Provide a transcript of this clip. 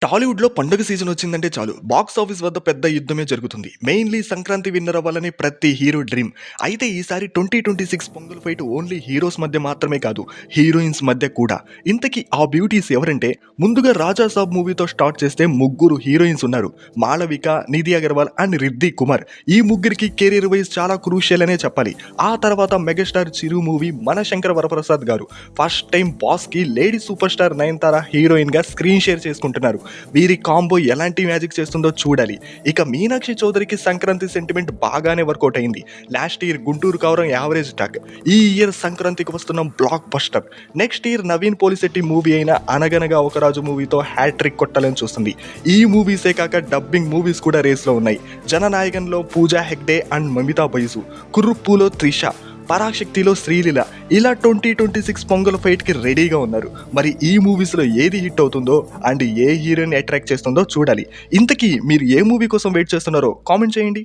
టాలీవుడ్‌లో పండుగ సీజన్ వచ్చిందంటే చాలు బాక్స్ ఆఫీస్ వద్ద పెద్ద యుద్ధమే జరుగుతుంది. మెయిన్‌లీ సంక్రాంతి విన్నర్ అవ్వాలని ప్రతి హీరో డ్రీమ్. అయితే ఈసారి 2026 పొంగల్ ఫైట్ ఓన్లీ హీరోస్ మధ్య మాత్రమే కాదు, హీరోయిన్స్ మధ్య కూడా. ఇంతకీ ఆ బ్యూటీస్ ఎవరంటే, ముందుగా 'రాజా సాబ్' మూవీతో స్టార్ట్ చేస్తే ముగ్గురు హీరోయిన్స్ ఉన్నారు. మాళవిక, నిధి అగర్వాల్ అండ్ రిద్ధి కుమార్. ఈ ముగ్గురికి కెరీర్ వైజ్ చాలా క్రూషియల్ అనే చెప్పాలి. ఆ తర్వాత మెగాస్టార్ చిరు మూవీ మన శంకర వరప్రసాద్ గారు ఫస్ట్ టైం బాస్‌కి లేడీ సూపర్ స్టార్ నయనతార హీరోయిన్‌గా స్క్రీన్ షేర్ చేసుకుంటున్నారు. వీరి కాంబో ఎలాంటి మ్యాజిక్ చేస్తుందో చూడాలి. ఇక మీనాక్షి చౌదరికి సంక్రాంతి సెంటిమెంట్ బాగానే వర్కౌట్ అయింది. Last year Guntur Kaaram average talk. ఈ ఇయర్ సంక్రాంతికి వస్తున్న blockbuster. Next year Naveen Polishetty movie అయిన అనగనగా ఒక రాజు మూవీతో హ్యాట్రిక్ కొట్టాలని చూస్తుంది. ఈ మూవీసే కాక డబ్బింగ్ మూవీస్ కూడా రేస్లో ఉన్నాయి. జననాయకంలో పూజా హెగ్డే అండ్ మమితా బైజు, కుర్రుప్పులో త్రిష, పరాశక్తిలో శ్రీలీల ఇలా 2026 పొంగల్ ఫైట్కి రెడీగా ఉన్నారు. మరి ఈ మూవీస్లో ఏది హిట్ అవుతుందో అండ్ ఏ హీరోయిన్ అట్రాక్ట్ చేస్తుందో చూడాలి. ఇంతకీ మీరు ఏ మూవీ కోసం వెయిట్ చేస్తున్నారో కామెంట్ చేయండి.